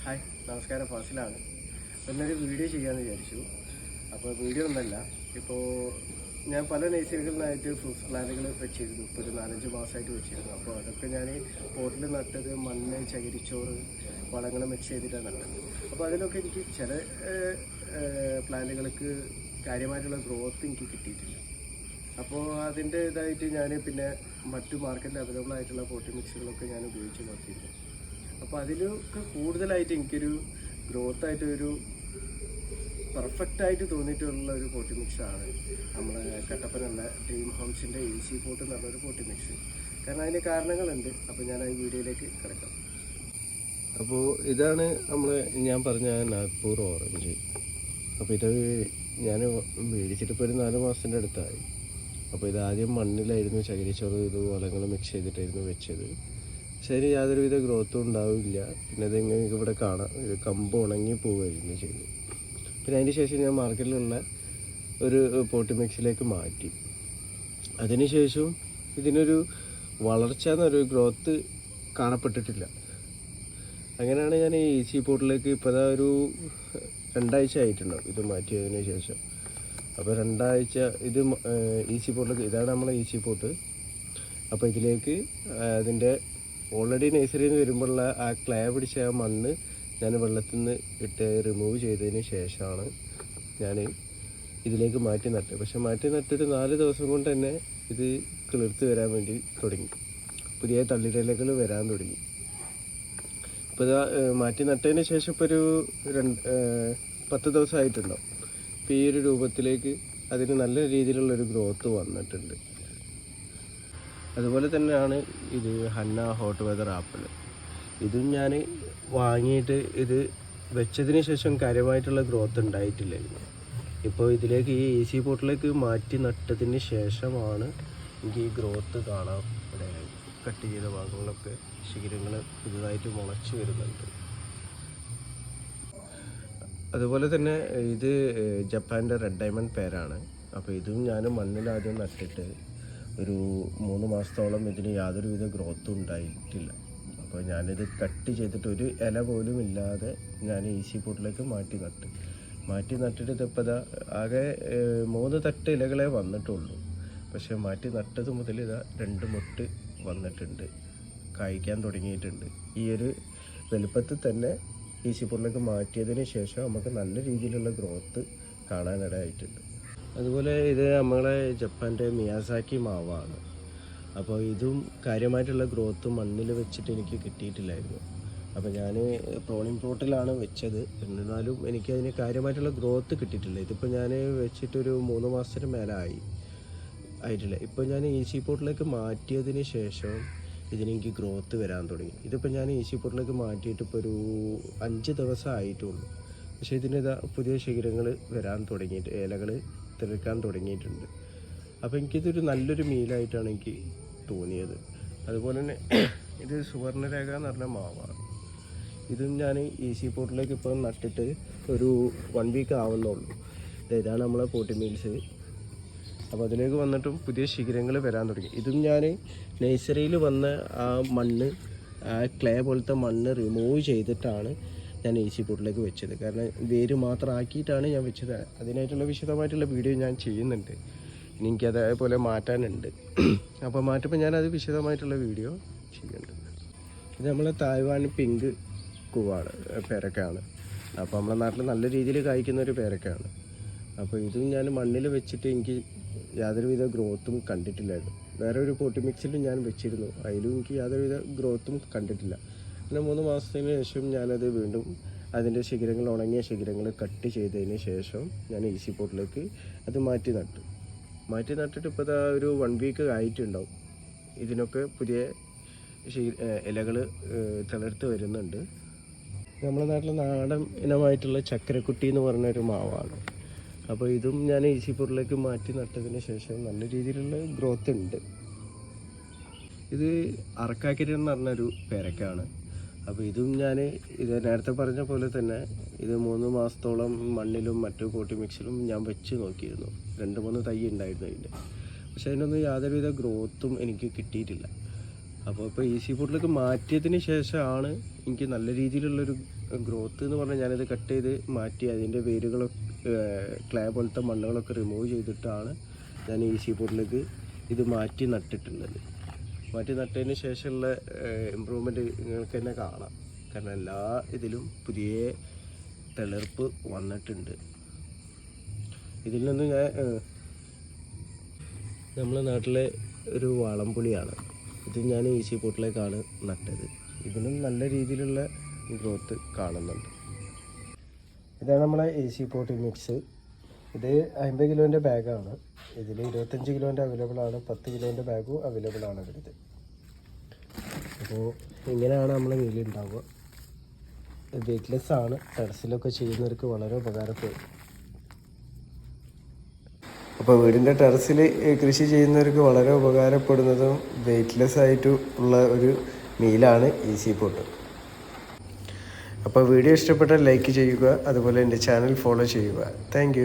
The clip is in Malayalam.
ഹായ് നമസ്കാരം, ഫാസിലാണ്. എന്നൊരു വീഡിയോ ചെയ്യാമെന്ന് വിചാരിച്ചു. അപ്പോൾ വീഡിയോ ഒന്നല്ല, ഇപ്പോൾ ഞാൻ പല നഴ്സറികളിലായിട്ട് ഫ്രൂട്ട്സ് പ്ലാന്റുകൾ വെച്ചിരുന്നു. ഇപ്പോൾ ഒരു 4-5 മാസമായിട്ട് വെച്ചിരുന്നു. അപ്പോൾ അതൊക്കെ ഞാൻ പോട്ടിൽ നട്ടത് മണ്ണ്, ചകിരിച്ചോറ്, വളങ്ങൾ മിക്സ് ചെയ്തിട്ടാണ് നട്ടത്. അപ്പോൾ അതിലൊക്കെ എനിക്ക് ചില പ്ലാന്റുകൾക്ക് കാര്യമായിട്ടുള്ള ഗ്രോത്ത് എനിക്ക് കിട്ടിയിട്ടില്ല. അപ്പോൾ അതിൻ്റെ ഇതായിട്ട് ഞാൻ പിന്നെ മറ്റു മാർക്കറ്റിൽ അവൈലബിൾ ആയിട്ടുള്ള പോട്ടി മിക്സുകളൊക്കെ ഞാൻ ഉപയോഗിച്ച് നോക്കിയിരുന്നു. അപ്പോൾ അതിലൊക്കെ കൂടുതലായിട്ട് എനിക്കൊരു ഗ്രോത്തായിട്ടൊരു പെർഫെക്റ്റായിട്ട് തോന്നിയിട്ടുള്ള ഒരു പോട്ടി മിക്സാണ് നമ്മുടെ കട്ടപ്പനുള്ള ഡ്രീം ഹോംസിൻ്റെ ഈസി പോട്ട് എന്ന് പറഞ്ഞൊരു പോട്ടി മിക്സ്. കാരണം അതിന് കാരണങ്ങളുണ്ട്. അപ്പോൾ ഞാൻ ആ വീഡിയോയിലേക്ക് കിടക്കാം. അപ്പോൾ ഇതാണ് ഞാൻ പറഞ്ഞ നാഗ്പൂർ ഓറഞ്ച്. അപ്പോൾ ഇത് ഞാൻ മേടിച്ചിട്ടിപ്പോൾ ഒരു 4 മാസത്തിൻ്റെ അടുത്തായി. അപ്പോൾ ഇതാദ്യം മണ്ണിലായിരുന്നു ചകിരിച്ചോറ് വളങ്ങൾ മിക്സ് ചെയ്തിട്ടായിരുന്നു വെച്ചത്. ശരി, യാതൊരുവിധ ഗ്രോത്തും ഉണ്ടാവില്ല. പിന്നെ അതെങ്ങനെ ഇവിടെ കാണാം, ഇത് കമ്പ് ഉണങ്ങി പോവുകയായിരുന്നു ചെയ്തു. പിന്നെ അതിന് ശേഷം ഞാൻ മാർക്കറ്റിലുള്ള ഒരു പോട്ടി മിക്സിലേക്ക് മാറ്റി. അതിനുശേഷം ഇതിനൊരു വളർച്ച എന്നൊരു ഗ്രോത്ത് കാണപ്പെട്ടിട്ടില്ല. അങ്ങനെയാണ് ഞാൻ ഈ ഈസി പോട്ടിലേക്ക് ഇപ്പോൾ ഒരു 2 ആഴ്ച ആയിട്ടുണ്ടാവും ഇത് മാറ്റിയതിന് ശേഷം. അപ്പോൾ 2 ആഴ്ച ഇത് ഈസി പോട്ടിലേക്ക്, ഇതാണ് നമ്മളെ ഈസി പോട്ട്. അപ്പോൾ ഇതിലേക്ക് അതിൻ്റെ ഓൾറെഡി നഴ്സറിയിൽ നിന്ന് വരുമ്പോഴുള്ള ആ ക്ലേ പിടിച്ച ആ മണ്ണ് ഞാൻ വെള്ളത്തിൽ നിന്ന് ഇട്ട് റിമൂവ് ചെയ്തതിന് ശേഷമാണ് ഞാൻ ഇതിലേക്ക് മാറ്റി നട്ടത്. പക്ഷെ മാറ്റി നട്ടൊരു 4 ദിവസം കൊണ്ട് തന്നെ ഇത് കിളിർത്ത് വരാൻ വേണ്ടി തുടങ്ങി. പുതിയ തള്ളിരലകൾ വരാൻ തുടങ്ങി. ഇപ്പോൾ ഇതാ മാറ്റി നട്ടതിന് ശേഷം ഇപ്പോൾ ഒരു 10 ദിവസമായിട്ടുണ്ടാവും. ഇപ്പോൾ ഈ ഒരു രൂപത്തിലേക്ക് അതിന് നല്ല രീതിയിലുള്ളൊരു ഗ്രോത്ത് വന്നിട്ടുണ്ട്. അതുപോലെ തന്നെയാണ് ഇത് ഹന്ന ഹോട്ട് വെതർ ആപ്പിൾ. ഇതും ഞാൻ വാങ്ങിയിട്ട് ഇത് വെച്ചതിന് ശേഷം കാര്യമായിട്ടുള്ള ഗ്രോത്ത് ഉണ്ടായിട്ടില്ലായിരുന്നു. ഇപ്പോൾ ഇതിലേക്ക് ഈ ഈസി പോട്ടിലേക്ക് മാറ്റി നട്ടതിന് ശേഷമാണ് എനിക്ക് ഈ ഗ്രോത്ത് കാണാം. ഇവിടെ കട്ട് ചെയ്ത ഭാഗങ്ങളൊക്കെ ശിഖരങ്ങൾ പുതുതായിട്ട് മുളച്ച് വരുന്നുണ്ട്. അതുപോലെ തന്നെ ഇത് ജപ്പാൻ്റെ റെഡ് ഡയമണ്ട് പേരാണ്. അപ്പോൾ ഇതും ഞാൻ മണ്ണിലാദ്യം നട്ടിട്ട് ഒരു 3 മാസത്തോളം ഇതിന് യാതൊരുവിധ ഗ്രോത്തും ഉണ്ടായിട്ടില്ല. അപ്പോൾ ഞാനിത് കട്ട് ചെയ്തിട്ട് ഒരു ഇല പോലും ഇല്ലാതെ ഞാൻ ഈസി പോട്ടിലേക്ക് മാറ്റി നട്ടിട്ട് ഇതിപ്പോൾ ആകെ 3 തട്ട് ഇലകളെ വന്നിട്ടുള്ളൂ. പക്ഷേ മാറ്റി നട്ടത് മുതൽ 2 മുട്ട് വന്നിട്ടുണ്ട്, കായ്ക്കാൻ തുടങ്ങിയിട്ടുണ്ട്. ഈ ഒരു വലുപ്പത്തിൽ തന്നെ ഈസി പോട്ടിലേക്ക് മാറ്റിയതിന് ശേഷം നമുക്ക് നല്ല രീതിയിലുള്ള ഗ്രോത്ത് കാണാനിടയായിട്ടുണ്ട്. അതുപോലെ ഇത് നമ്മളെ ജപ്പാൻ്റെ മിയാസാക്കി മാവാണ്. അപ്പോൾ ഇതും കാര്യമായിട്ടുള്ള ഗ്രോത്ത് മണ്ണിൽ വെച്ചിട്ട് എനിക്ക് കിട്ടിയിട്ടില്ലായിരുന്നു. അപ്പോൾ ഞാൻ പ്രോണിംഗ് പ്ലോട്ടിലാണ് വെച്ചത്. എന്നാലും എനിക്കതിന് കാര്യമായിട്ടുള്ള ഗ്രോത്ത് കിട്ടിയിട്ടില്ല. ഇതിപ്പോൾ ഞാൻ വെച്ചിട്ടൊരു 3 മാസത്തിന് മേലെ ആയിട്ടില്ല. ഇപ്പോൾ ഞാൻ ഈസി പോട്ടിലേക്ക് മാറ്റിയതിന് ശേഷം ഇതിനെനിക്ക് ഗ്രോത്ത് വരാൻ തുടങ്ങി. ഇതിപ്പോൾ ഞാൻ ഈസി പോട്ടിലേക്ക് മാറ്റിയിട്ട് ഇപ്പോൾ ഒരു 5 ദിവസം ആയിട്ടുള്ളൂ. പക്ഷേ ഇതിനിതാ പുതിയ ശിഖരങ്ങൾ വരാൻ തുടങ്ങിയിട്ട് ഇലകൾ തെളിക്കാൻ തുടങ്ങിയിട്ടുണ്ട്. അപ്പോൾ എനിക്കിതൊരു നല്ലൊരു മീലായിട്ടാണ് എനിക്ക് തോന്നിയത്. അതുപോലെ തന്നെ ഇത് സുവർണരേഖ എന്ന് പറഞ്ഞ മാവാണ്. ഇതും ഞാൻ ഈസി പോട്ടിലേക്ക് ഇപ്പോൾ നട്ടിട്ട് ഒരു 1 വീക്ക് ആവുന്നുള്ളൂ. ഇതാണ് നമ്മളെ പോട്ടി മീൽസ്. അപ്പോൾ അതിലേക്ക് വന്നിട്ടും പുതിയ ശിഖരങ്ങൾ വരാൻ തുടങ്ങി. ഇതും ഞാൻ നഴ്സറിയിൽ വന്ന ആ മണ്ണ്, ആ ക്ലേ പോലത്തെ മണ്ണ് റിമൂവ് ചെയ്തിട്ടാണ് ഞാൻ ഈസി പോട്ടിലേക്ക് വെച്ചത്. കാരണം വേര് മാത്രം ആക്കിയിട്ടാണ് ഞാൻ വെച്ചത്. അതിനായിട്ടുള്ള വിശദമായിട്ടുള്ള വീഡിയോ ഞാൻ ചെയ്യുന്നുണ്ട്. എനിക്ക് അതേപോലെ മാറ്റാനുണ്ട്. അപ്പോൾ മാറ്റുമ്പോൾ ഞാനത് വിശദമായിട്ടുള്ള വീഡിയോ ചെയ്യുന്നുണ്ട്. ഇത് നമ്മളെ തായ്വാൻ പിങ്ക് കൂവാണ്, പേരക്കയാണ്. അപ്പോൾ നമ്മളെ നാട്ടിൽ നല്ല രീതിയിൽ കായ്ക്കുന്ന ഒരു പേരക്കയാണ്. അപ്പോൾ ഇതും ഞാൻ മണ്ണിൽ വെച്ചിട്ട് എനിക്ക് യാതൊരുവിധ ഗ്രോത്തും കണ്ടിട്ടില്ലായിരുന്നു. വേറെ ഒരു പോട്ടി മിക്സിലും ഞാൻ വെച്ചിരുന്നു, അതിലും എനിക്ക് യാതൊരുവിധ ഗ്രോത്തും കണ്ടിട്ടില്ല. പിന്നെ 3 മാസത്തിന് ശേഷം ഞാനത് വീണ്ടും അതിൻ്റെ ശിഖരങ്ങൾ, ഉണങ്ങിയ ശിഖരങ്ങൾ കട്ട് ചെയ്തതിന് ശേഷം ഞാൻ ഈസി പോട്ടിലേക്ക് അത് മാറ്റി നട്ടിട്ട് ഇപ്പോൾ ഒരു 1 വീക്ക് ആയിട്ടുണ്ടാവും. ഇതിനൊക്കെ പുതിയ ഇലകൾ തളിർത്ത് വരുന്നുണ്ട്. നമ്മുടെ നാട്ടിലെ നാടൻ ഇനമായിട്ടുള്ള ചക്കരക്കുട്ടി എന്ന് പറഞ്ഞൊരു മാവാണ്. അപ്പോൾ ഇതും ഞാൻ ഈസി പോട്ടിലേക്ക് മാറ്റി നട്ടതിന് ശേഷം നല്ല രീതിയിലുള്ള ഗ്രോത്ത് ഉണ്ട്. ഇത് അറക്കാക്കിരി എന്ന് പറഞ്ഞൊരു പേരക്കാണ്. അപ്പോൾ ഇതും ഞാൻ നേരത്തെ പറഞ്ഞ പോലെ തന്നെ ഇത് 3 മാസത്തോളം മണ്ണിലും മറ്റു പോട്ടി മിക്സിലും ഞാൻ വെച്ച് നോക്കിയിരുന്നു. 2-3 തൈ ഉണ്ടായിരുന്നു അതിൻ്റെ. പക്ഷേ അതിനൊന്നും യാതൊരുവിധ ഗ്രോത്തും എനിക്ക് കിട്ടിയിട്ടില്ല. അപ്പോൾ ഈസി പോട്ടിലേക്ക് മാറ്റിയതിന് ശേഷമാണ് എനിക്ക് നല്ല രീതിയിലുള്ളൊരു ഗ്രോത്ത് എന്ന് പറഞ്ഞാൽ ഞാനിത് കട്ട് ചെയ്ത് മാറ്റി അതിൻ്റെ വേരുകളൊക്കെ ക്ലേ പോലത്തെ മണ്ണുകളൊക്കെ റിമൂവ് ചെയ്തിട്ടാണ് ഞാൻ ഈസി പോട്ടിലേക്ക് ഇത് മാറ്റി നട്ടിട്ടുള്ളത്. മാറ്റി നട്ടതിന് ശേഷമുള്ള ഇമ്പ്രൂവ്മെൻറ്റ് നിങ്ങൾക്ക് തന്നെ കാണാം. കാരണം എല്ലാ ഇതിലും പുതിയ തിളർപ്പ് വന്നിട്ടുണ്ട്. ഇതിൽ നിന്ന് ഞാൻ നമ്മളെ നാട്ടിലെ ഒരു വാളംപുളിയാണ്. ഇത് ഞാൻ ഈസി പോട്ടിലേക്കാണ് നട്ടത്. ഇതിനും നല്ല രീതിയിലുള്ള ഗ്രോത്ത് കാണുന്നുണ്ട്. ഇതാണ് നമ്മളെ ഈസി പോട്ട് മിക്സ്. ഇത് 50 കിലോൻ്റെ ബാഗാണ്. ഇതിൽ 25 കിലോൻ്റെ അവൈലബിൾ ആണ്, 10 കിലോൻ്റെ ബാഗും അവൈലബിൾ ആണ് ഇവിടുത്തെ. അപ്പോൾ ഇങ്ങനെയാണ് നമ്മളെ വീട്ടിലുണ്ടാവുക. വെയ്റ്റ്ലെസ് ആണ്. ടെറസിലൊക്കെ ചെയ്യുന്നവർക്ക് വളരെ ഉപകാരപ്പെടും. അപ്പോൾ വീടിൻ്റെ ടെറസിൽ കൃഷി ചെയ്യുന്നവർക്ക് വളരെ ഉപകാരപ്പെടുന്നതും വെയ്റ്റ്ലെസ് ആയിട്ട് ഉള്ള ഒരു മീലാണ് ഈസി പോട്ട്. അപ്പോൾ വീഡിയോ ഇഷ്ടപ്പെട്ടാൽ ലൈക്ക് ചെയ്യുക, അതുപോലെ എൻ്റെ ചാനൽ ഫോളോ ചെയ്യുക. താങ്ക്